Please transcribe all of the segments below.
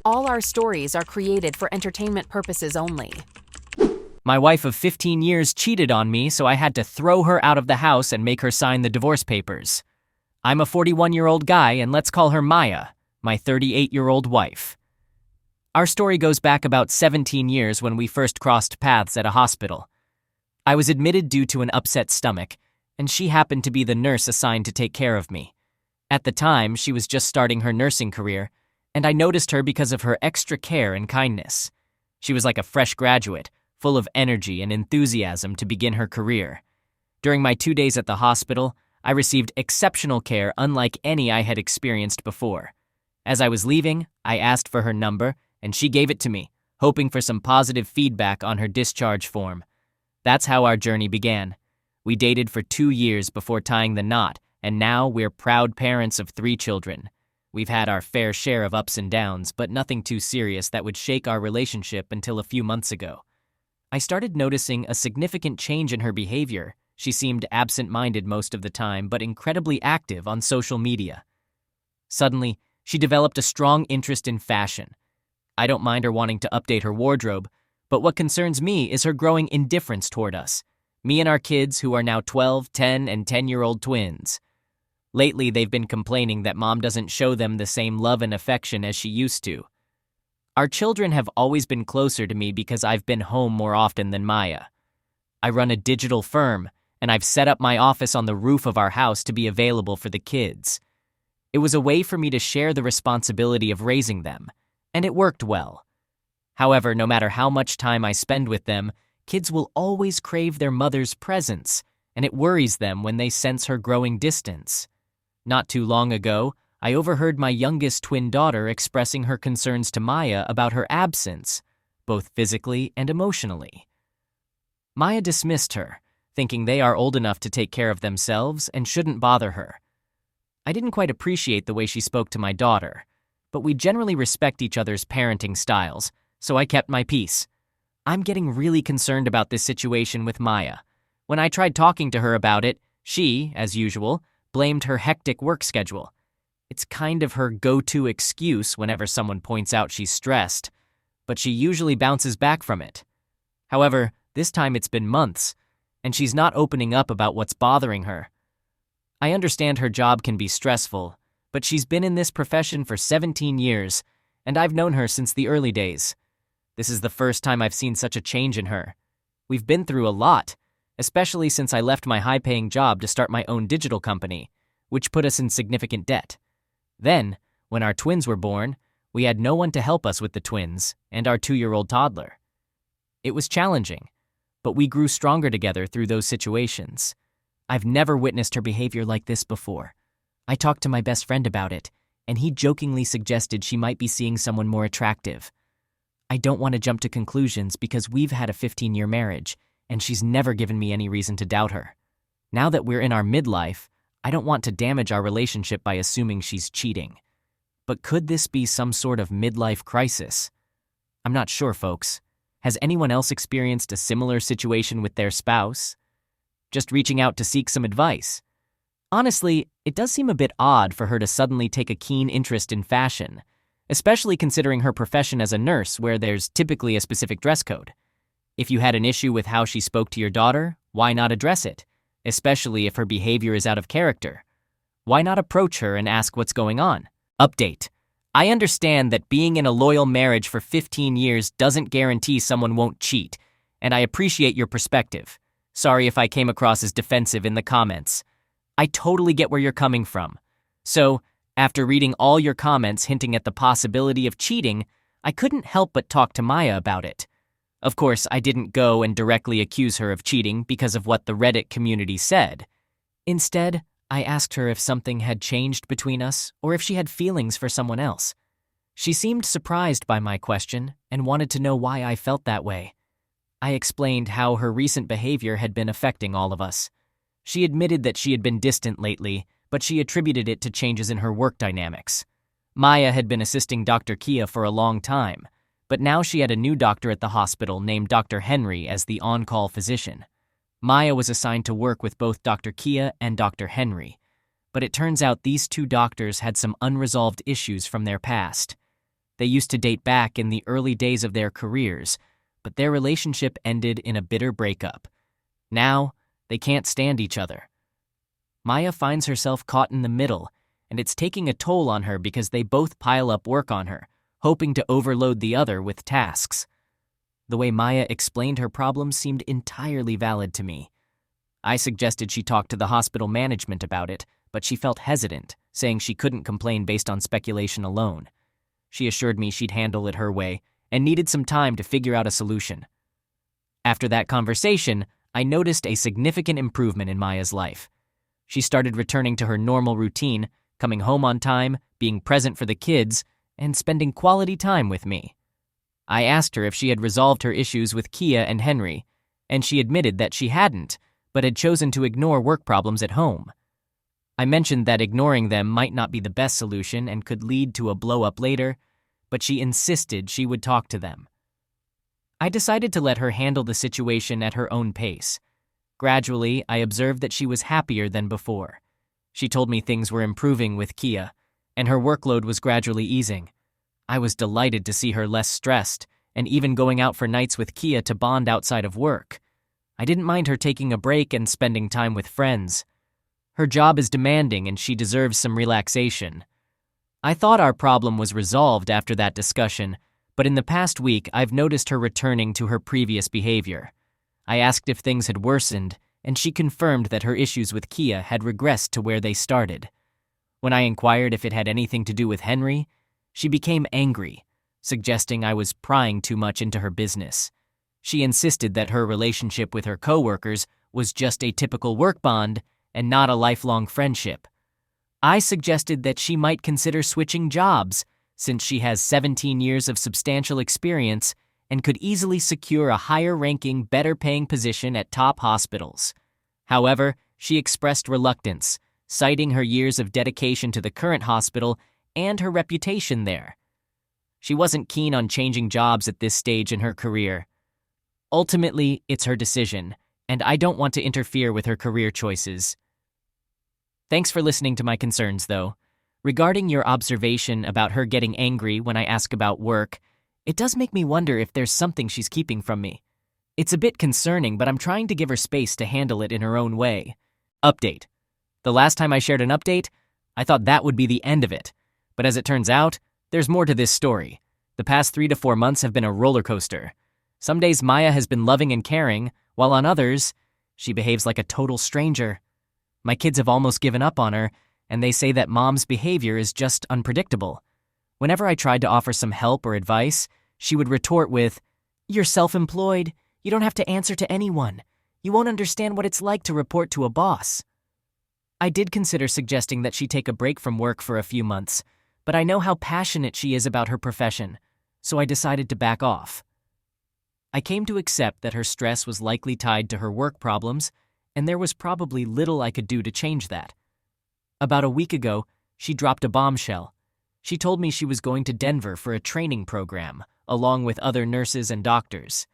All our stories are created for entertainment purposes only. My wife of 15 years cheated on me, so I had to throw her out of the house and make her sign the divorce papers. I'm a 41-year-old guy, and let's call her Maya, my 38-year-old wife. Our story goes back about 17 years when we first crossed paths at a hospital. I was admitted due to an upset stomach, and she happened to be the nurse assigned to take care of me. At the time, she was just starting her nursing career, and I noticed her because of her extra care and kindness. She was like a fresh graduate, full of energy and enthusiasm to begin her career. During my 2 days at the hospital, I received exceptional care unlike any I had experienced before. As I was leaving, I asked for her number, and she gave it to me, hoping for some positive feedback on her discharge form. That's how our journey began. We dated for 2 years before tying the knot, and now we're proud parents of 3 children. We've had our fair share of ups and downs, but nothing too serious that would shake our relationship until a few months ago. I started noticing a significant change in her behavior. She seemed absent-minded most of the time, but incredibly active on social media. Suddenly, she developed a strong interest in fashion. I don't mind her wanting to update her wardrobe, but what concerns me is her growing indifference toward us, me and our kids who are now 12, 10, and 10-year-old twins. Lately, they've been complaining that mom doesn't show them the same love and affection as she used to. Our children have always been closer to me because I've been home more often than Maya. I run a digital firm, and I've set up my office on the roof of our house to be available for the kids. It was a way for me to share the responsibility of raising them, and it worked well. However, no matter how much time I spend with them, kids will always crave their mother's presence, and it worries them when they sense her growing distance. Not too long ago, I overheard my youngest twin daughter expressing her concerns to Maya about her absence, both physically and emotionally. Maya dismissed her, thinking they are old enough to take care of themselves and shouldn't bother her. I didn't quite appreciate the way she spoke to my daughter, but we generally respect each other's parenting styles, so I kept my peace. I'm getting really concerned about this situation with Maya. When I tried talking to her about it, she, as usual, blamed her hectic work schedule. It's kind of her go-to excuse whenever someone points out she's stressed, but she usually bounces back from it. However, this time it's been months, and she's not opening up about what's bothering her. I understand her job can be stressful, but she's been in this profession for 17 years, and I've known her since the early days. This is the first time I've seen such a change in her. We've been through a lot, especially since I left my high-paying job to start my own digital company, which put us in significant debt. Then, when our twins were born, we had no one to help us with the twins and our 2-year-old toddler. It was challenging, but we grew stronger together through those situations. I've never witnessed her behavior like this before. I talked to my best friend about it, and he jokingly suggested she might be seeing someone more attractive. I don't want to jump to conclusions because we've had a 15-year marriage, and she's never given me any reason to doubt her. Now that we're in our midlife, I don't want to damage our relationship by assuming she's cheating. But could this be some sort of midlife crisis? I'm not sure, folks. Has anyone else experienced a similar situation with their spouse? Just reaching out to seek some advice. Honestly, it does seem a bit odd for her to suddenly take a keen interest in fashion, especially considering her profession as a nurse where there's typically a specific dress code. If you had an issue with how she spoke to your daughter, why not address it, especially if her behavior is out of character? Why not approach her and ask what's going on? Update. I understand that being in a loyal marriage for 15 years doesn't guarantee someone won't cheat, and I appreciate your perspective. Sorry if I came across as defensive in the comments. I totally get where you're coming from. So, after reading all your comments hinting at the possibility of cheating, I couldn't help but talk to Maya about it. Of course, I didn't go and directly accuse her of cheating because of what the Reddit community said. Instead, I asked her if something had changed between us or if she had feelings for someone else. She seemed surprised by my question and wanted to know why I felt that way. I explained how her recent behavior had been affecting all of us. She admitted that she had been distant lately, but she attributed it to changes in her work dynamics. Maya had been assisting Dr. Kia for a long time, but now she had a new doctor at the hospital named Dr. Henry as the on-call physician. Maya was assigned to work with both Dr. Kia and Dr. Henry, but it turns out these two doctors had some unresolved issues from their past. They used to date back in the early days of their careers, but their relationship ended in a bitter breakup. Now, they can't stand each other. Maya finds herself caught in the middle, and it's taking a toll on her because they both pile up work on her, hoping to overload the other with tasks. The way Maya explained her problems seemed entirely valid to me. I suggested she talk to the hospital management about it, but she felt hesitant, saying she couldn't complain based on speculation alone. She assured me she'd handle it her way and needed some time to figure out a solution. After that conversation, I noticed a significant improvement in Maya's life. She started returning to her normal routine, coming home on time, being present for the kids, and spending quality time with me. I asked her if she had resolved her issues with Kia and Henry, and she admitted that she hadn't, but had chosen to ignore work problems at home. I mentioned that ignoring them might not be the best solution and could lead to a blow-up later, but she insisted she would talk to them. I decided to let her handle the situation at her own pace. Gradually, I observed that she was happier than before. She told me things were improving with Kia, and her workload was gradually easing. I was delighted to see her less stressed, and even going out for nights with Kia to bond outside of work. I didn't mind her taking a break and spending time with friends. Her job is demanding and she deserves some relaxation. I thought our problem was resolved after that discussion, but in the past week I've noticed her returning to her previous behavior. I asked if things had worsened, and she confirmed that her issues with Kia had regressed to where they started. When I inquired if it had anything to do with Henry, she became angry, suggesting I was prying too much into her business. She insisted that her relationship with her coworkers was just a typical work bond and not a lifelong friendship. I suggested that she might consider switching jobs, since she has 17 years of substantial experience and could easily secure a higher-ranking, better-paying position at top hospitals. However, she expressed reluctance, citing her years of dedication to the current hospital and her reputation there. She wasn't keen on changing jobs at this stage in her career. Ultimately, it's her decision, and I don't want to interfere with her career choices. Thanks for listening to my concerns, though. Regarding your observation about her getting angry when I ask about work, it does make me wonder if there's something she's keeping from me. It's a bit concerning, but I'm trying to give her space to handle it in her own way. Update. The last time I shared an update, I thought that would be the end of it. But as it turns out, there's more to this story. The past 3 to 4 months have been a roller coaster. Some days Maya has been loving and caring, while on others, she behaves like a total stranger. My kids have almost given up on her, and they say that mom's behavior is just unpredictable. Whenever I tried to offer some help or advice, she would retort with, "You're self-employed. You don't have to answer to anyone. You won't understand what it's like to report to a boss." I did consider suggesting that she take a break from work for a few months, but I know how passionate she is about her profession, so I decided to back off. I came to accept that her stress was likely tied to her work problems, and there was probably little I could do to change that. About a week ago, she dropped a bombshell. She told me she was going to Denver for a training program, along with other nurses and doctors.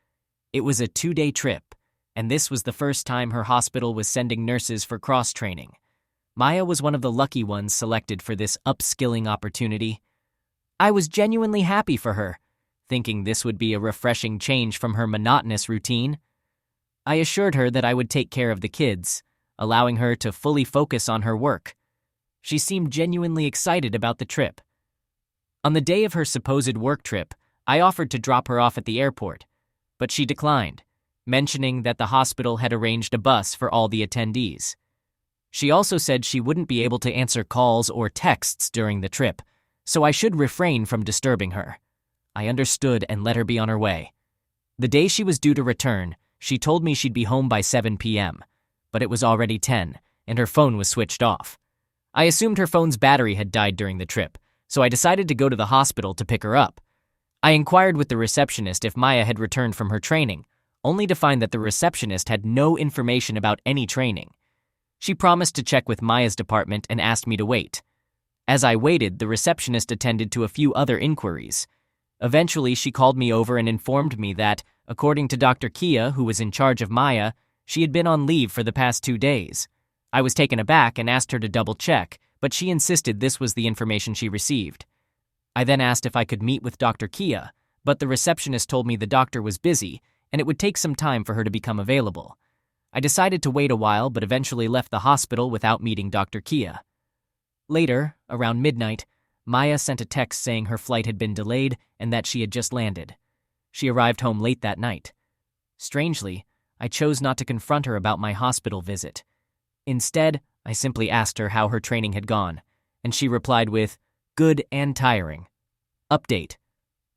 It was a 2-day trip, and this was the first time her hospital was sending nurses for cross-training. Maya was one of the lucky ones selected for this upskilling opportunity. I was genuinely happy for her, thinking this would be a refreshing change from her monotonous routine. I assured her that I would take care of the kids, allowing her to fully focus on her work. She seemed genuinely excited about the trip. On the day of her supposed work trip, I offered to drop her off at the airport, but she declined, mentioning that the hospital had arranged a bus for all the attendees. She also said she wouldn't be able to answer calls or texts during the trip, so I should refrain from disturbing her. I understood and let her be on her way. The day she was due to return, she told me she'd be home by 7 p.m., but it was already 10, and her phone was switched off. I assumed her phone's battery had died during the trip, so I decided to go to the hospital to pick her up. I inquired with the receptionist if Maya had returned from her training, only to find that the receptionist had no information about any training. She promised to check with Maya's department and asked me to wait. As I waited, the receptionist attended to a few other inquiries. Eventually, she called me over and informed me that, according to Dr. Kia, who was in charge of Maya, she had been on leave for the past 2 days. I was taken aback and asked her to double-check, but she insisted this was the information she received. I then asked if I could meet with Dr. Kia, but the receptionist told me the doctor was busy and it would take some time for her to become available. I decided to wait a while but eventually left the hospital without meeting Dr. Kia. Later, around midnight, Maya sent a text saying her flight had been delayed and that she had just landed. She arrived home late that night. Strangely, I chose not to confront her about my hospital visit. Instead, I simply asked her how her training had gone, and she replied with, "Good and tiring. Update."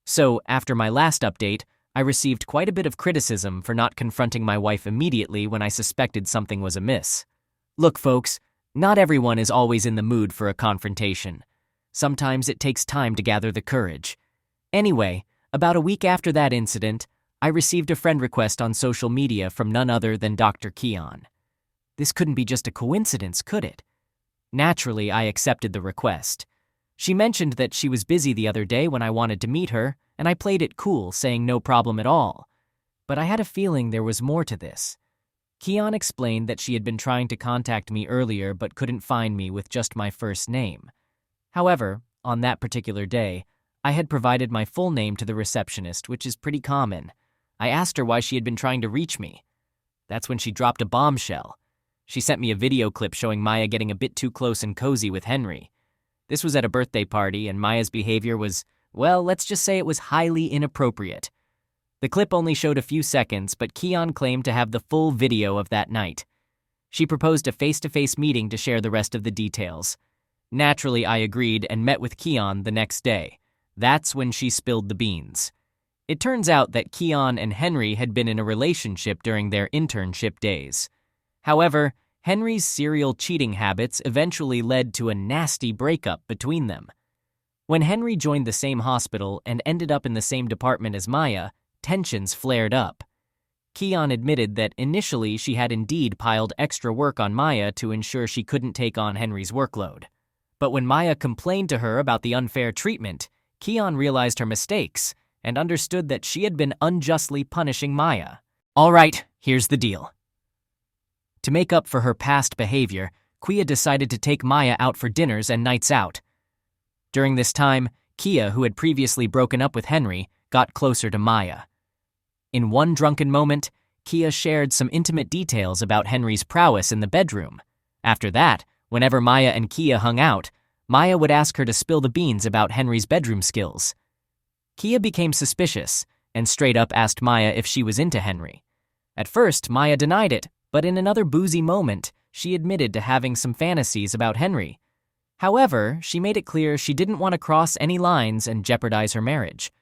So, after my last update, I received quite a bit of criticism for not confronting my wife immediately when I suspected something was amiss. Look, folks, not everyone is always in the mood for a confrontation. Sometimes it takes time to gather the courage. Anyway, about a week after that incident, I received a friend request on social media from none other than Dr. Keon. This couldn't be just a coincidence, could it? Naturally, I accepted the request. She mentioned that she was busy the other day when I wanted to meet her, and I played it cool, saying no problem at all. But I had a feeling there was more to this. Keon explained that she had been trying to contact me earlier but couldn't find me with just my first name. However, on that particular day, I had provided my full name to the receptionist, which is pretty common. I asked her why she had been trying to reach me. That's when she dropped a bombshell. She sent me a video clip showing Maya getting a bit too close and cozy with Henry. This was at a birthday party, and Maya's behavior was, well, let's just say it was highly inappropriate. The clip only showed a few seconds, but Keon claimed to have the full video of that night. She proposed a face-to-face meeting to share the rest of the details. Naturally, I agreed and met with Keon the next day. That's when she spilled the beans. It turns out that Keon and Henry had been in a relationship during their internship days. However, Henry's serial cheating habits eventually led to a nasty breakup between them. When Henry joined the same hospital and ended up in the same department as Maya, tensions flared up. Keon admitted that initially she had indeed piled extra work on Maya to ensure she couldn't take on Henry's workload. But when Maya complained to her about the unfair treatment, Keon realized her mistakes and understood that she had been unjustly punishing Maya. All right, here's the deal. To make up for her past behavior, Kia decided to take Maya out for dinners and nights out. During this time, Kia, who had previously broken up with Henry, got closer to Maya. In one drunken moment, Kia shared some intimate details about Henry's prowess in the bedroom. After that, whenever Maya and Kia hung out, Maya would ask her to spill the beans about Henry's bedroom skills. Kia became suspicious and straight up asked Maya if she was into Henry. At first, Maya denied it, but in another boozy moment, she admitted to having some fantasies about Henry. However, she made it clear she didn't want to cross any lines and jeopardize her marriage.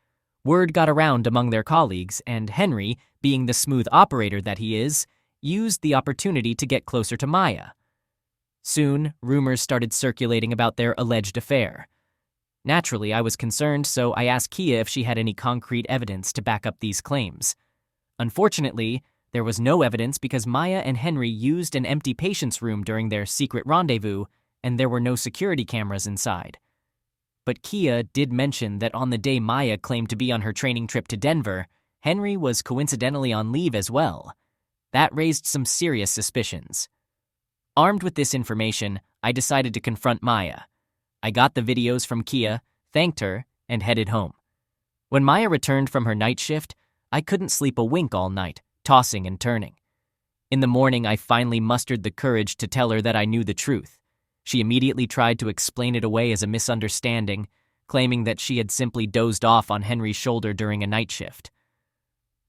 Word got around among their colleagues, and Henry, being the smooth operator that he is, used the opportunity to get closer to Maya. Soon, rumors started circulating about their alleged affair. Naturally, I was concerned, so I asked Kia if she had any concrete evidence to back up these claims. Unfortunately, there was no evidence because Maya and Henry used an empty patient's room during their secret rendezvous, and there were no security cameras inside. But Kia did mention that on the day Maya claimed to be on her training trip to Denver, Henry was coincidentally on leave as well. That raised some serious suspicions. Armed with this information, I decided to confront Maya. I got the videos from Kia, thanked her, and headed home. When Maya returned from her night shift, I couldn't sleep a wink all night, tossing and turning. In the morning, I finally mustered the courage to tell her that I knew the truth. She immediately tried to explain it away as a misunderstanding, claiming that she had simply dozed off on Henry's shoulder during a night shift.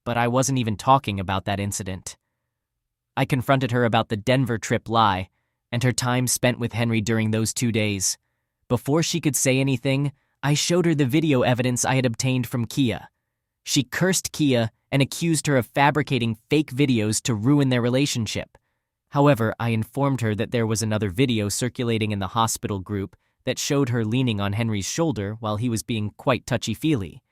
But I wasn't even talking about that incident. I confronted her about the Denver trip lie and her time spent with Henry during those 2 days. Before she could say anything, I showed her the video evidence I had obtained from Kia. She cursed Kia and accused her of fabricating fake videos to ruin their relationship. However, I informed her that there was another video circulating in the hospital group that showed her leaning on Henry's shoulder while he was being quite touchy-feely.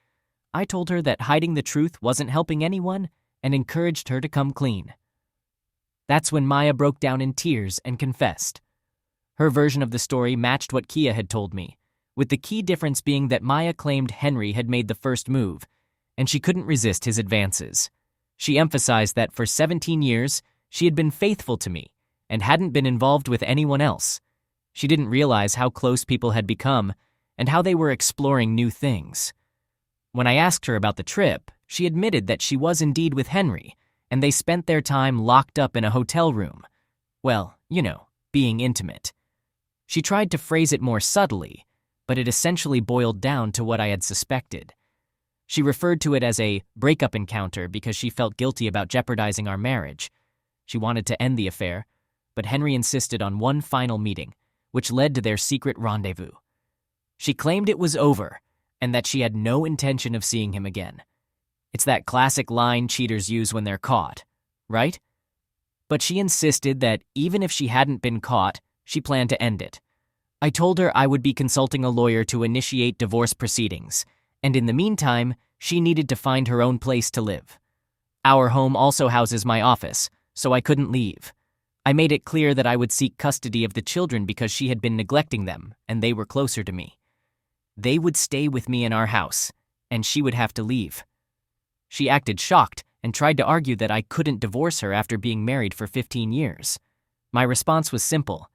I told her that hiding the truth wasn't helping anyone and encouraged her to come clean. That's when Maya broke down in tears and confessed. Her version of the story matched what Kia had told me, with the key difference being that Maya claimed Henry had made the first move, and she couldn't resist his advances. She emphasized that for 17 years, she had been faithful to me and hadn't been involved with anyone else. She didn't realize how close people had become, and how they were exploring new things. When I asked her about the trip, she admitted that she was indeed with Henry, and they spent their time locked up in a hotel room. Well, being intimate. She tried to phrase it more subtly, but it essentially boiled down to what I had suspected. She referred to it as a breakup encounter because she felt guilty about jeopardizing our marriage. She wanted to end the affair, but Henry insisted on one final meeting, which led to their secret rendezvous. She claimed it was over, and that she had no intention of seeing him again. It's that classic line cheaters use when they're caught, right? But she insisted that even if she hadn't been caught, she planned to end it. I told her I would be consulting a lawyer to initiate divorce proceedings, and in the meantime, she needed to find her own place to live. Our home also houses my office, so I couldn't leave. I made it clear that I would seek custody of the children because she had been neglecting them, and they were closer to me. They would stay with me in our house, and she would have to leave. She acted shocked and tried to argue that I couldn't divorce her after being married for 15 years. My response was simple.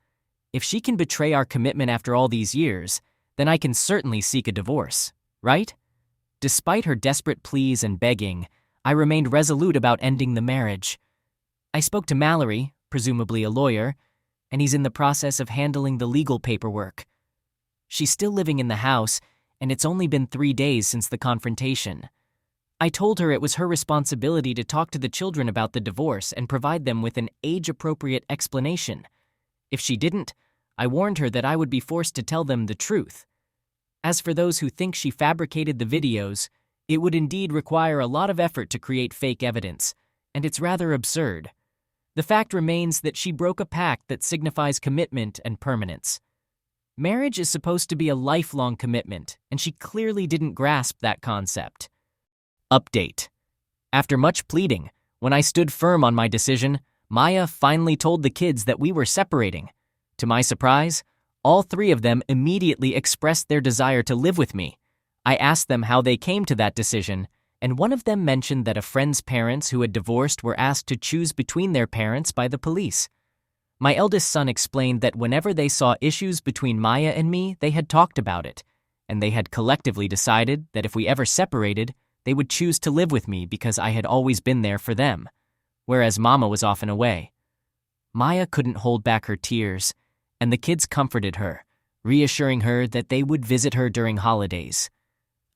If she can betray our commitment after all these years, then I can certainly seek a divorce, right? Despite her desperate pleas and begging, I remained resolute about ending the marriage. I spoke to Mallory, presumably a lawyer, and he's in the process of handling the legal paperwork. She's still living in the house, and it's only been 3 days since the confrontation. I told her it was her responsibility to talk to the children about the divorce and provide them with an age-appropriate explanation. If she didn't, I warned her that I would be forced to tell them the truth. As for those who think she fabricated the videos, it would indeed require a lot of effort to create fake evidence, and it's rather absurd. The fact remains that she broke a pact that signifies commitment and permanence. Marriage is supposed to be a lifelong commitment, and she clearly didn't grasp that concept. Update. After much pleading, when I stood firm on my decision, Maya finally told the kids that we were separating. To my surprise, all 3 of them immediately expressed their desire to live with me. I asked them how they came to that decision, and one of them mentioned that a friend's parents who had divorced were asked to choose between their parents by the police. My eldest son explained that whenever they saw issues between Maya and me, they had talked about it, and they had collectively decided that if we ever separated, they would choose to live with me because I had always been there for them, whereas Mama was often away. Maya couldn't hold back her tears, and the kids comforted her, reassuring her that they would visit her during holidays.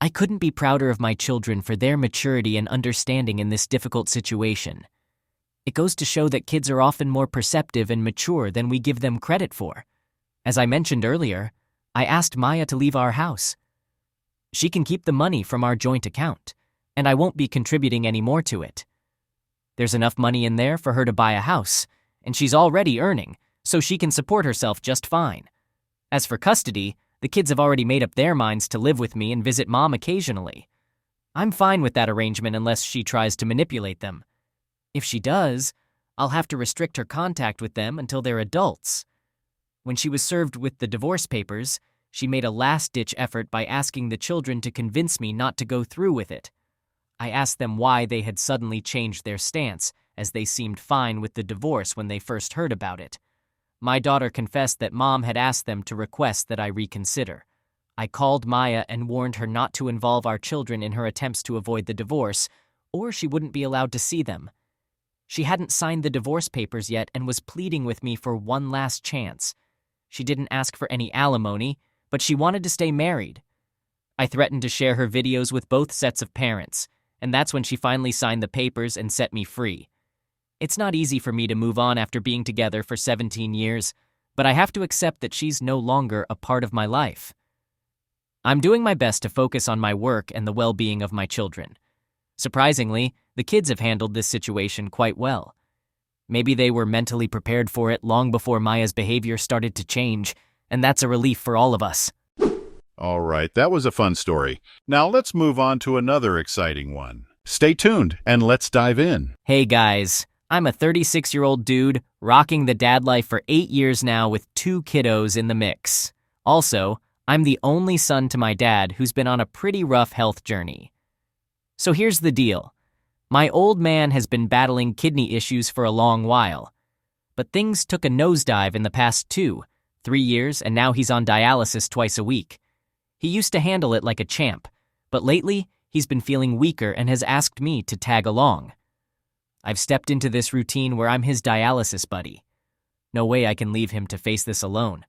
I couldn't be prouder of my children for their maturity and understanding in this difficult situation. It goes to show that kids are often more perceptive and mature than we give them credit for. As I mentioned earlier, I asked Maya to leave our house. She can keep the money from our joint account, and I won't be contributing any more to it. There's enough money in there for her to buy a house, and she's already earning, so she can support herself just fine. As for custody, the kids have already made up their minds to live with me and visit Mom occasionally. I'm fine with that arrangement unless she tries to manipulate them. If she does, I'll have to restrict her contact with them until they're adults. When she was served with the divorce papers, she made a last-ditch effort by asking the children to convince me not to go through with it. I asked them why they had suddenly changed their stance, as they seemed fine with the divorce when they first heard about it. My daughter confessed that Mom had asked them to request that I reconsider. I called Maya and warned her not to involve our children in her attempts to avoid the divorce, or she wouldn't be allowed to see them. She hadn't signed the divorce papers yet and was pleading with me for one last chance. She didn't ask for any alimony, but she wanted to stay married. I threatened to share her videos with both sets of parents, and that's when she finally signed the papers and set me free. It's not easy for me to move on after being together for 17 years, but I have to accept that she's no longer a part of my life. I'm doing my best to focus on my work and the well-being of my children. Surprisingly, the kids have handled this situation quite well. Maybe they were mentally prepared for it long before Maya's behavior started to change, and that's a relief for all of us. All right, that was a fun story. Now let's move on to another exciting one. Stay tuned and let's dive in. Hey guys, I'm a 36-year-old dude rocking the dad life for 8 years now with 2 kiddos in the mix. Also, I'm the only son to my dad who's been on a pretty rough health journey. So here's the deal. My old man has been battling kidney issues for a long while, but things took a nosedive in the past 2-3 years, and now he's on dialysis twice a week. He used to handle it like a champ, but lately he's been feeling weaker and has asked me to tag along. I've stepped into this routine where I'm his dialysis buddy. No way I can leave him to face this alone.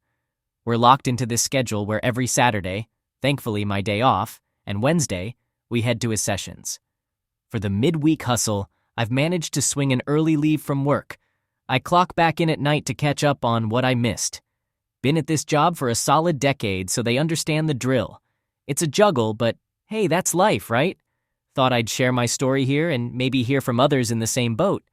We're locked into this schedule where every Saturday, thankfully my day off, and Wednesday, we head to his sessions. For the midweek hustle, I've managed to swing an early leave from work. I clock back in at night to catch up on what I missed. Been at this job for a solid decade, so they understand the drill. It's a juggle, but hey, that's life, right? Thought I'd share my story here and maybe hear from others in the same boat.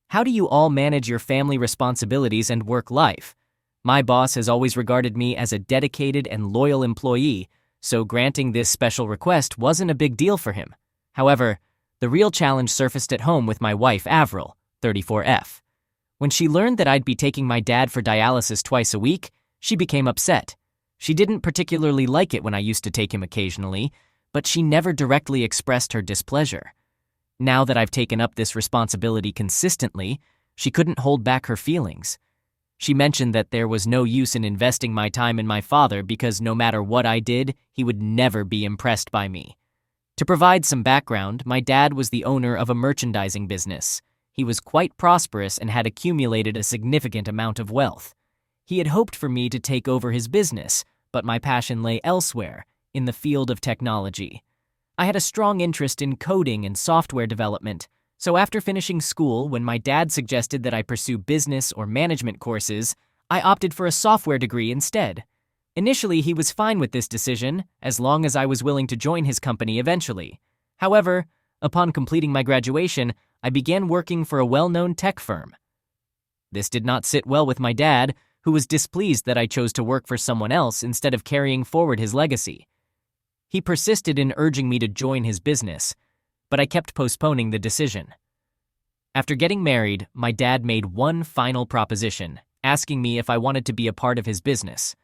How do you all manage your family responsibilities and work life? My boss has always regarded me as a dedicated and loyal employee, so granting this special request wasn't a big deal for him. However, the real challenge surfaced at home with my wife, Avril, 34F. When she learned that I'd be taking my dad for dialysis twice a week, she became upset. She didn't particularly like it when I used to take him occasionally, but she never directly expressed her displeasure. Now that I've taken up this responsibility consistently, she couldn't hold back her feelings. She mentioned that there was no use in investing my time in my father because no matter what I did, he would never be impressed by me. To provide some background, my dad was the owner of a merchandising business. He was quite prosperous and had accumulated a significant amount of wealth. He had hoped for me to take over his business, but my passion lay elsewhere, in the field of technology. I had a strong interest in coding and software development, so after finishing school, when my dad suggested that I pursue business or management courses, I opted for a software degree instead. Initially, he was fine with this decision, as long as I was willing to join his company eventually. However, upon completing my graduation, I began working for a well-known tech firm. This did not sit well with my dad, who was displeased that I chose to work for someone else instead of carrying forward his legacy. He persisted in urging me to join his business, but I kept postponing the decision. After getting married, my dad made one final proposition, asking me if I wanted to be a part of his business.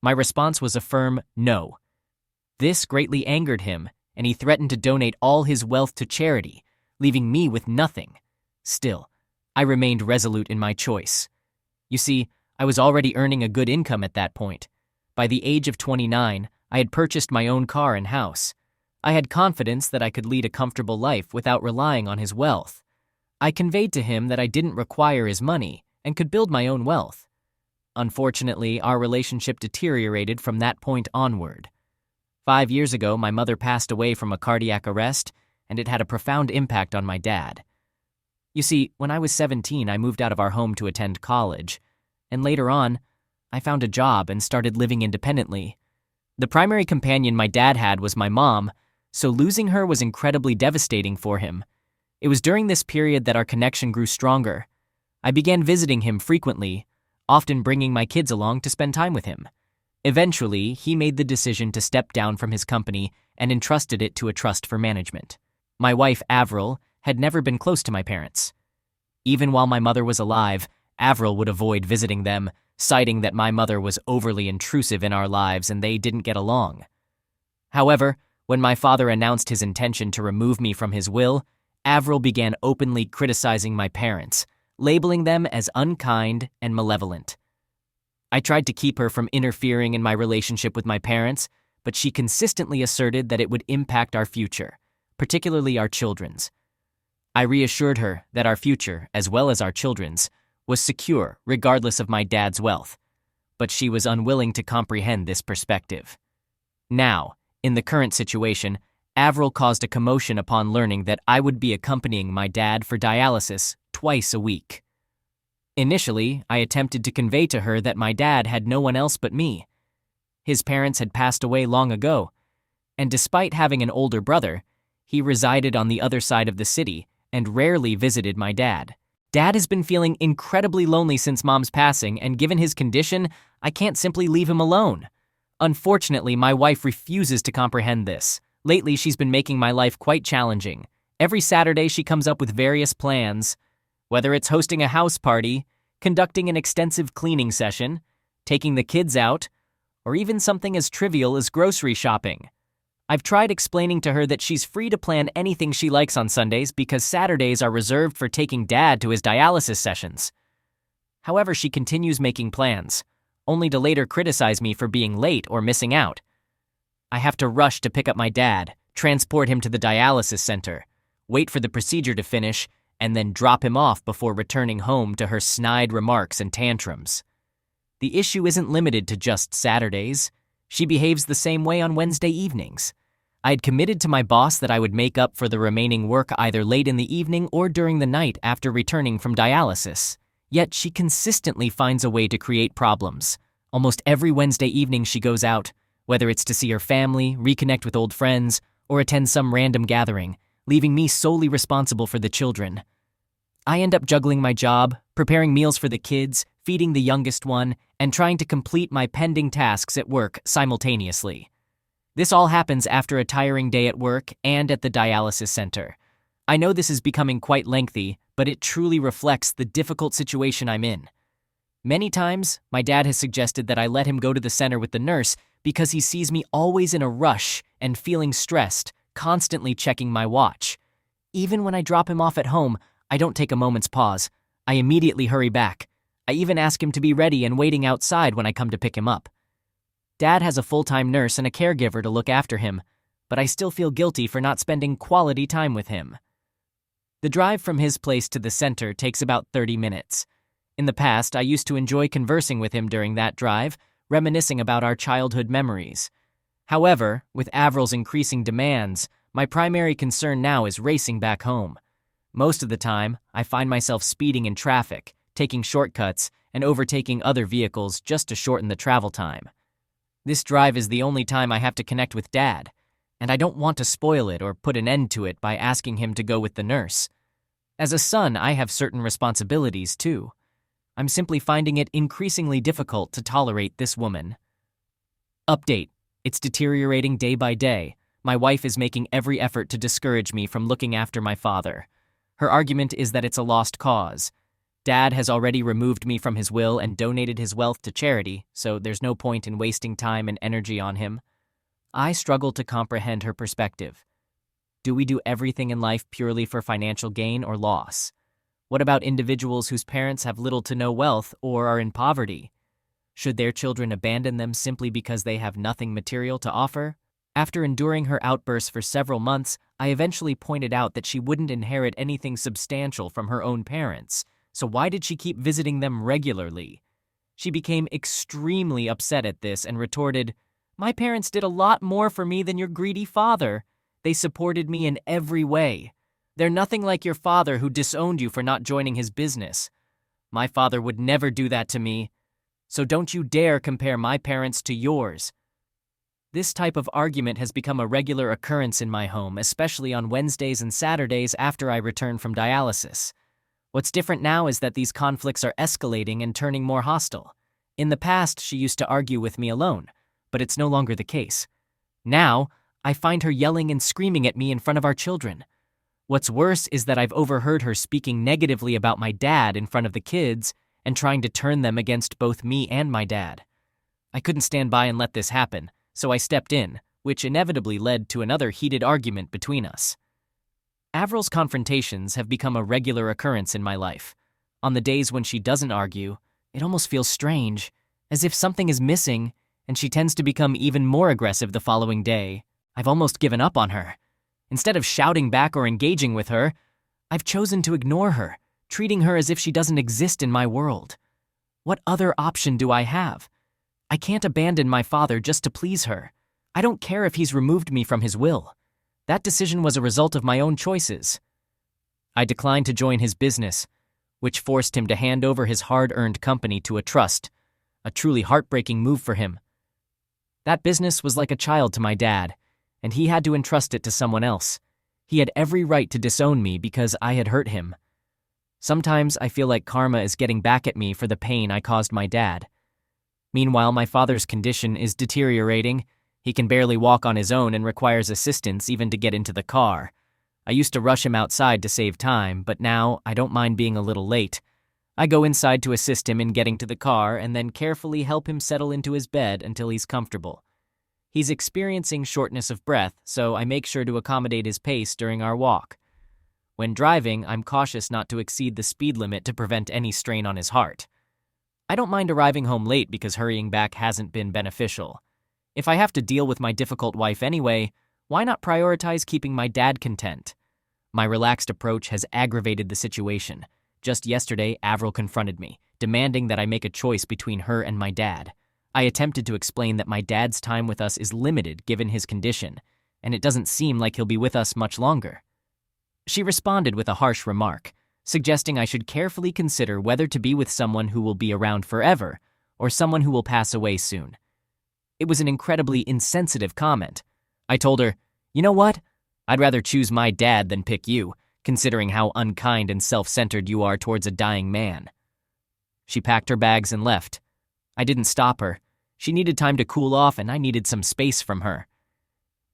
My response was a firm no. This greatly angered him, and he threatened to donate all his wealth to charity, leaving me with nothing. Still, I remained resolute in my choice. You see, I was already earning a good income at that point. By the age of 29, I had purchased my own car and house. I had confidence that I could lead a comfortable life without relying on his wealth. I conveyed to him that I didn't require his money and could build my own wealth. Unfortunately, our relationship deteriorated from that point onward. 5 years ago, my mother passed away from a cardiac arrest, and it had a profound impact on my dad. You see, when I was 17, I moved out of our home to attend college, and later on, I found a job and started living independently. The primary companion my dad had was my mom, so losing her was incredibly devastating for him. It was during this period that our connection grew stronger. I began visiting him frequently, often bringing my kids along to spend time with him. Eventually, he made the decision to step down from his company and entrusted it to a trust for management. My wife, Avril, had never been close to my parents. Even while my mother was alive, Avril would avoid visiting them, citing that my mother was overly intrusive in our lives and they didn't get along. However, when my father announced his intention to remove me from his will, Avril began openly criticizing my parents, labeling them as unkind and malevolent. I tried to keep her from interfering in my relationship with my parents, but she consistently asserted that it would impact our future, particularly our children's. I reassured her that our future, as well as our children's, was secure regardless of my dad's wealth, but she was unwilling to comprehend this perspective. Now, in the current situation, Avril caused a commotion upon learning that I would be accompanying my dad for dialysis twice a week. Initially, I attempted to convey to her that my dad had no one else but me. His parents had passed away long ago, and despite having an older brother, he resided on the other side of the city and rarely visited my dad. Dad has been feeling incredibly lonely since Mom's passing, and given his condition, I can't simply leave him alone. Unfortunately, my wife refuses to comprehend this. Lately, she's been making my life quite challenging. Every Saturday, she comes up with various plans, whether it's hosting a house party, conducting an extensive cleaning session, taking the kids out, or even something as trivial as grocery shopping. I've tried explaining to her that she's free to plan anything she likes on Sundays because Saturdays are reserved for taking Dad to his dialysis sessions. However, she continues making plans, only to later criticize me for being late or missing out. I have to rush to pick up my dad, transport him to the dialysis center, wait for the procedure to finish, and then drop him off before returning home to her snide remarks and tantrums. The issue isn't limited to just Saturdays. She behaves the same way on Wednesday evenings. I had committed to my boss that I would make up for the remaining work either late in the evening or during the night after returning from dialysis. Yet she consistently finds a way to create problems. Almost every Wednesday evening she goes out, whether it's to see her family, reconnect with old friends, or attend some random gathering, leaving me solely responsible for the children. I end up juggling my job, preparing meals for the kids, feeding the youngest one, and trying to complete my pending tasks at work simultaneously. This all happens after a tiring day at work and at the dialysis center. I know this is becoming quite lengthy, but it truly reflects the difficult situation I'm in. Many times, my dad has suggested that I let him go to the center with the nurse because he sees me always in a rush and feeling stressed, constantly checking my watch. Even when I drop him off at home, I don't take a moment's pause. I immediately hurry back. I even ask him to be ready and waiting outside when I come to pick him up. Dad has a full-time nurse and a caregiver to look after him, but I still feel guilty for not spending quality time with him. The drive from his place to the center takes about 30 minutes. In the past, I used to enjoy conversing with him during that drive, reminiscing about our childhood memories. However, with Avril's increasing demands, my primary concern now is racing back home. Most of the time, I find myself speeding in traffic, taking shortcuts, and overtaking other vehicles just to shorten the travel time. This drive is the only time I have to connect with Dad, and I don't want to spoil it or put an end to it by asking him to go with the nurse. As a son, I have certain responsibilities, too. I'm simply finding it increasingly difficult to tolerate this woman. Update. It's deteriorating day by day. My wife is making every effort to discourage me from looking after my father. Her argument is that it's a lost cause. Dad has already removed me from his will and donated his wealth to charity, so there's no point in wasting time and energy on him. I struggle to comprehend her perspective. Do we do everything in life purely for financial gain or loss? What about individuals whose parents have little to no wealth or are in poverty? Should their children abandon them simply because they have nothing material to offer? After enduring her outbursts for several months, I eventually pointed out that she wouldn't inherit anything substantial from her own parents, so why did she keep visiting them regularly? She became extremely upset at this and retorted, "My parents did a lot more for me than your greedy father. They supported me in every way. They're nothing like your father who disowned you for not joining his business. My father would never do that to me. So don't you dare compare my parents to yours." This type of argument has become a regular occurrence in my home, especially on Wednesdays and Saturdays after I return from dialysis. What's different now is that these conflicts are escalating and turning more hostile. In the past, she used to argue with me alone, but it's no longer the case. Now, I find her yelling and screaming at me in front of our children. What's worse is that I've overheard her speaking negatively about my dad in front of the kids and trying to turn them against both me and my dad. I couldn't stand by and let this happen, so I stepped in, which inevitably led to another heated argument between us. Avril's confrontations have become a regular occurrence in my life. On the days when she doesn't argue, it almost feels strange, as if something is missing, and she tends to become even more aggressive the following day. I've almost given up on her. Instead of shouting back or engaging with her, I've chosen to ignore her, treating her as if she doesn't exist in my world. What other option do I have? I can't abandon my father just to please her. I don't care if he's removed me from his will. That decision was a result of my own choices. I declined to join his business, which forced him to hand over his hard-earned company to a trust, a truly heartbreaking move for him. That business was like a child to my dad, and he had to entrust it to someone else. He had every right to disown me because I had hurt him. Sometimes I feel like karma is getting back at me for the pain I caused my dad. Meanwhile, my father's condition is deteriorating. He can barely walk on his own and requires assistance even to get into the car. I used to rush him outside to save time, but now I don't mind being a little late. I go inside to assist him in getting to the car and then carefully help him settle into his bed until he's comfortable. He's experiencing shortness of breath, so I make sure to accommodate his pace during our walk. When driving, I'm cautious not to exceed the speed limit to prevent any strain on his heart. I don't mind arriving home late because hurrying back hasn't been beneficial. If I have to deal with my difficult wife anyway, why not prioritize keeping my dad content? My relaxed approach has aggravated the situation. Just yesterday, Avril confronted me, demanding that I make a choice between her and my dad. I attempted to explain that my dad's time with us is limited given his condition, and it doesn't seem like he'll be with us much longer. She responded with a harsh remark, suggesting I should carefully consider whether to be with someone who will be around forever or someone who will pass away soon. It was an incredibly insensitive comment. I told her, "You know what? I'd rather choose my dad than pick you, considering how unkind and self-centered you are towards a dying man." She packed her bags and left. I didn't stop her. She needed time to cool off, and I needed some space from her.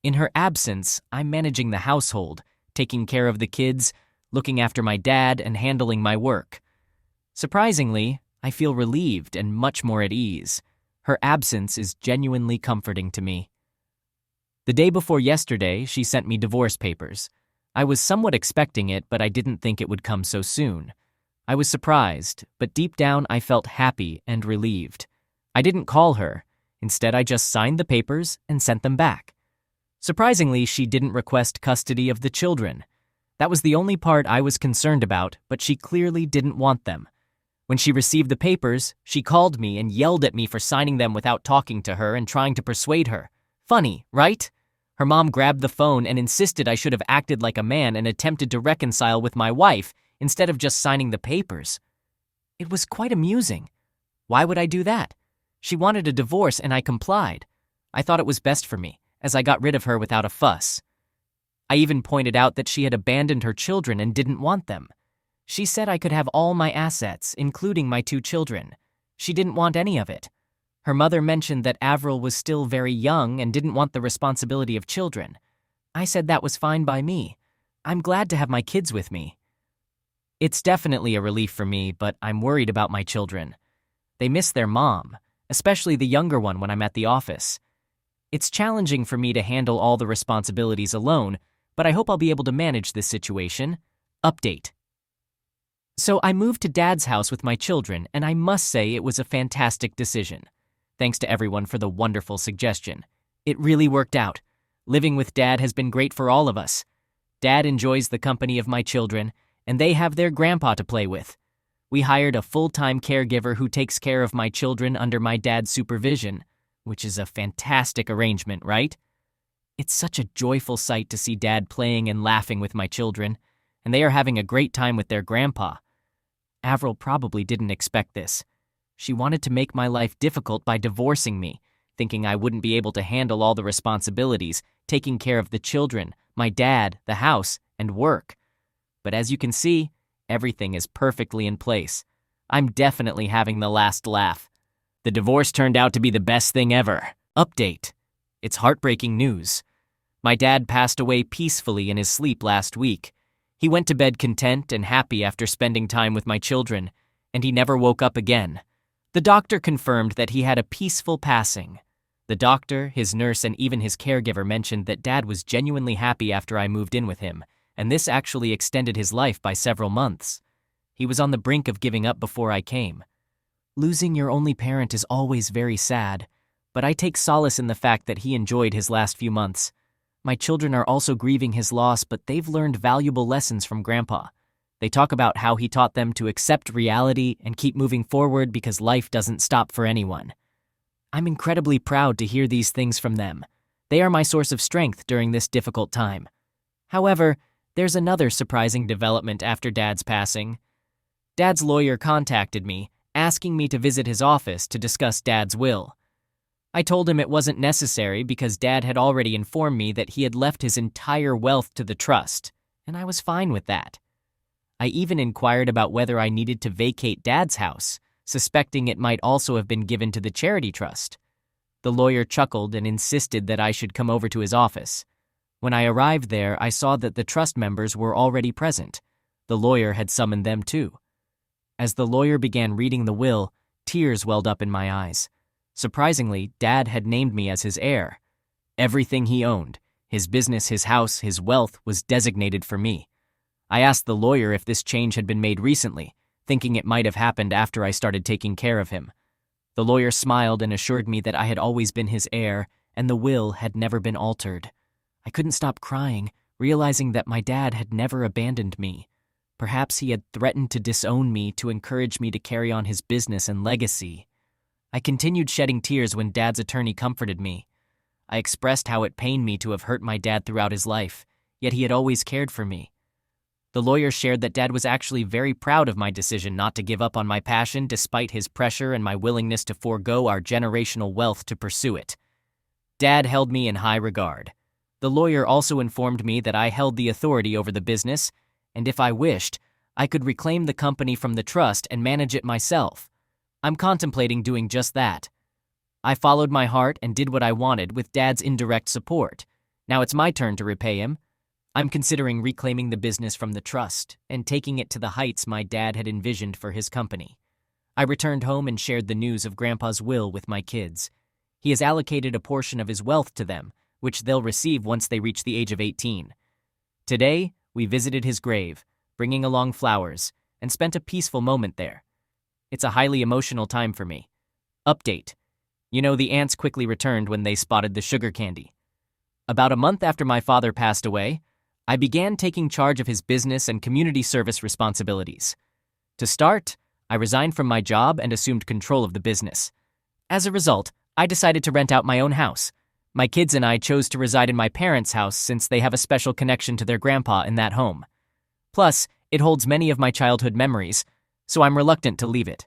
In her absence, I'm managing the household, taking care of the kids, looking after my dad, and handling my work. Surprisingly, I feel relieved and much more at ease. Her absence is genuinely comforting to me. The day before yesterday, she sent me divorce papers. I was somewhat expecting it, but I didn't think it would come so soon. I was surprised, but deep down I felt happy and relieved. I didn't call her. Instead, I just signed the papers and sent them back. Surprisingly, she didn't request custody of the children. That was the only part I was concerned about, but she clearly didn't want them. When she received the papers, she called me and yelled at me for signing them without talking to her and trying to persuade her. Funny, right? Her mom grabbed the phone and insisted I should have acted like a man and attempted to reconcile with my wife instead of just signing the papers. It was quite amusing. Why would I do that? She wanted a divorce and I complied. I thought it was best for me, as I got rid of her without a fuss. I even pointed out that she had abandoned her children and didn't want them. She said I could have all my assets, including my 2 children. She didn't want any of it. Her mother mentioned that Avril was still very young and didn't want the responsibility of children. I said that was fine by me. I'm glad to have my kids with me. It's definitely a relief for me, but I'm worried about my children. They miss their mom, especially the younger one when I'm at the office. It's challenging for me to handle all the responsibilities alone, but I hope I'll be able to manage this situation. Update. So I moved to Dad's house with my children, and I must say it was a fantastic decision. Thanks to everyone for the wonderful suggestion. It really worked out. Living with Dad has been great for all of us. Dad enjoys the company of my children, and they have their grandpa to play with. We hired a full-time caregiver who takes care of my children under my dad's supervision, which is a fantastic arrangement, right? It's such a joyful sight to see Dad playing and laughing with my children, and they are having a great time with their grandpa. Avril probably didn't expect this. She wanted to make my life difficult by divorcing me, thinking I wouldn't be able to handle all the responsibilities, taking care of the children, my dad, the house, and work. But as you can see, everything is perfectly in place. I'm definitely having the last laugh. The divorce turned out to be the best thing ever. Update. It's heartbreaking news. My dad passed away peacefully in his sleep last week. He went to bed content and happy after spending time with my children, and he never woke up again. The doctor confirmed that he had a peaceful passing. The doctor, his nurse, and even his caregiver mentioned that Dad was genuinely happy after I moved in with him, and this actually extended his life by several months. He was on the brink of giving up before I came. Losing your only parent is always very sad, but I take solace in the fact that he enjoyed his last few months. My children are also grieving his loss, but they've learned valuable lessons from Grandpa. They talk about how he taught them to accept reality and keep moving forward because life doesn't stop for anyone. I'm incredibly proud to hear these things from them. They are my source of strength during this difficult time. However, there's another surprising development after Dad's passing. Dad's lawyer contacted me, asking me to visit his office to discuss Dad's will. I told him it wasn't necessary because Dad had already informed me that he had left his entire wealth to the trust, and I was fine with that. I even inquired about whether I needed to vacate Dad's house, suspecting it might also have been given to the charity trust. The lawyer chuckled and insisted that I should come over to his office. When I arrived there, I saw that the trust members were already present. The lawyer had summoned them too. As the lawyer began reading the will, tears welled up in my eyes. Surprisingly, Dad had named me as his heir. Everything he owned, his business, his house, his wealth, was designated for me. I asked the lawyer if this change had been made recently, thinking it might have happened after I started taking care of him. The lawyer smiled and assured me that I had always been his heir and the will had never been altered. I couldn't stop crying, realizing that my dad had never abandoned me. Perhaps he had threatened to disown me to encourage me to carry on his business and legacy. I continued shedding tears when Dad's attorney comforted me. I expressed how it pained me to have hurt my dad throughout his life, yet he had always cared for me. The lawyer shared that Dad was actually very proud of my decision not to give up on my passion despite his pressure and my willingness to forego our generational wealth to pursue it. Dad held me in high regard. The lawyer also informed me that I held the authority over the business, and if I wished, I could reclaim the company from the trust and manage it myself. I'm contemplating doing just that. I followed my heart and did what I wanted with Dad's indirect support. Now it's my turn to repay him. I'm considering reclaiming the business from the trust and taking it to the heights my dad had envisioned for his company. I returned home and shared the news of Grandpa's will with my kids. He has allocated a portion of his wealth to them, which they'll receive once they reach the age of 18. Today, we visited his grave, bringing along flowers, and spent a peaceful moment there. It's a highly emotional time for me. Update. The ants quickly returned when they spotted the sugar candy. About a month after my father passed away, I began taking charge of his business and community service responsibilities. To start, I resigned from my job and assumed control of the business. As a result, I decided to rent out my own house. My kids and I chose to reside in my parents' house since they have a special connection to their grandpa in that home. Plus, it holds many of my childhood memories, so I'm reluctant to leave it.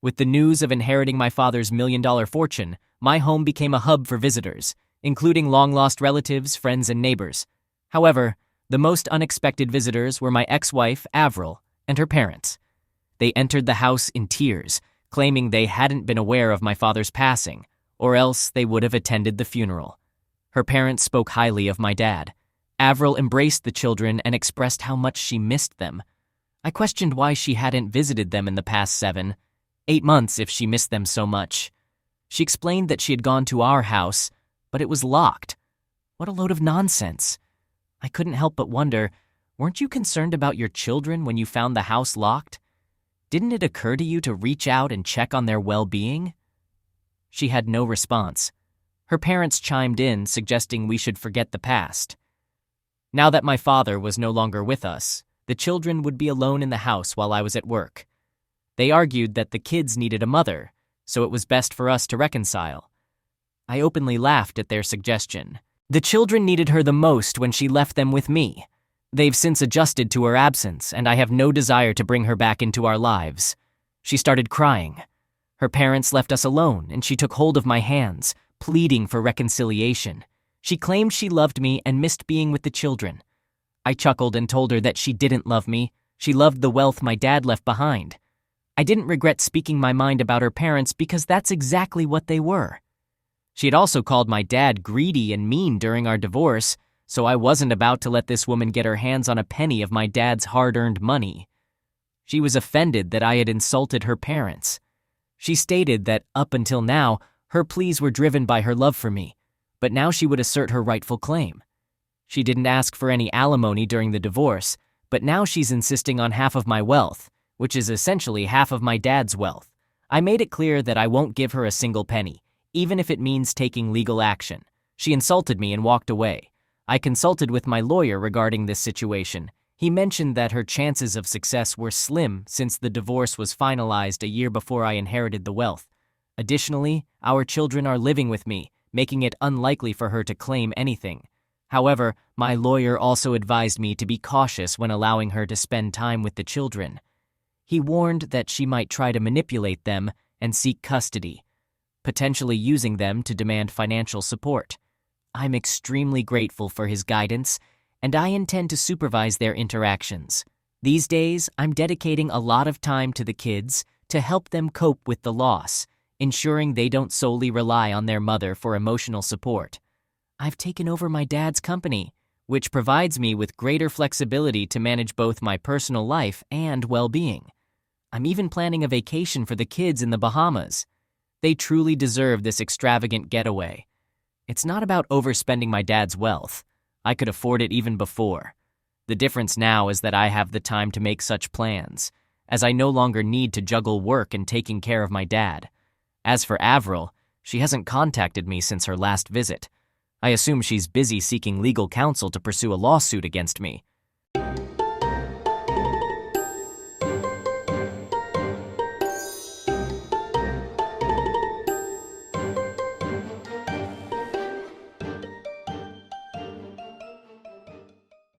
With the news of inheriting my father's million-dollar fortune, my home became a hub for visitors, including long-lost relatives, friends, and neighbors. However, the most unexpected visitors were my ex-wife, Avril, and her parents. They entered the house in tears, claiming they hadn't been aware of my father's passing, or else they would have attended the funeral. Her parents spoke highly of my dad. Avril embraced the children and expressed how much she missed them. I questioned why she hadn't visited them in the past 7-8 months if she missed them so much. She explained that she had gone to our house, but it was locked. What a load of nonsense. I couldn't help but wonder, weren't you concerned about your children when you found the house locked? Didn't it occur to you to reach out and check on their well-being? She had no response. Her parents chimed in, suggesting we should forget the past. Now that my father was no longer with us, the children would be alone in the house while I was at work. They argued that the kids needed a mother, so it was best for us to reconcile. I openly laughed at their suggestion. The children needed her the most when she left them with me. They've since adjusted to her absence, and I have no desire to bring her back into our lives. She started crying. Her parents left us alone, and she took hold of my hands, pleading for reconciliation. She claimed she loved me and missed being with the children. I chuckled and told her that she didn't love me. She loved the wealth my dad left behind. I didn't regret speaking my mind about her parents because that's exactly what they were. She had also called my dad greedy and mean during our divorce, so I wasn't about to let this woman get her hands on a penny of my dad's hard-earned money. She was offended that I had insulted her parents. She stated that up until now, her pleas were driven by her love for me, but now she would assert her rightful claim. She didn't ask for any alimony during the divorce, but now she's insisting on half of my wealth, which is essentially half of my dad's wealth. I made it clear that I won't give her a single penny, even if it means taking legal action. She insulted me and walked away. I consulted with my lawyer regarding this situation. He mentioned that her chances of success were slim since the divorce was finalized a year before I inherited the wealth. Additionally, our children are living with me, making it unlikely for her to claim anything. However, my lawyer also advised me to be cautious when allowing her to spend time with the children. He warned that she might try to manipulate them and seek custody, potentially using them to demand financial support. I'm extremely grateful for his guidance, and I intend to supervise their interactions. These days, I'm dedicating a lot of time to the kids to help them cope with the loss, ensuring they don't solely rely on their mother for emotional support. I've taken over my dad's company, which provides me with greater flexibility to manage both my personal life and well-being. I'm even planning a vacation for the kids in the Bahamas. They truly deserve this extravagant getaway. It's not about overspending my dad's wealth. I could afford it even before. The difference now is that I have the time to make such plans, as I no longer need to juggle work and taking care of my dad. As for Avril, She hasn't contacted me since her last visit. I assume she's busy seeking legal counsel to pursue a lawsuit against me.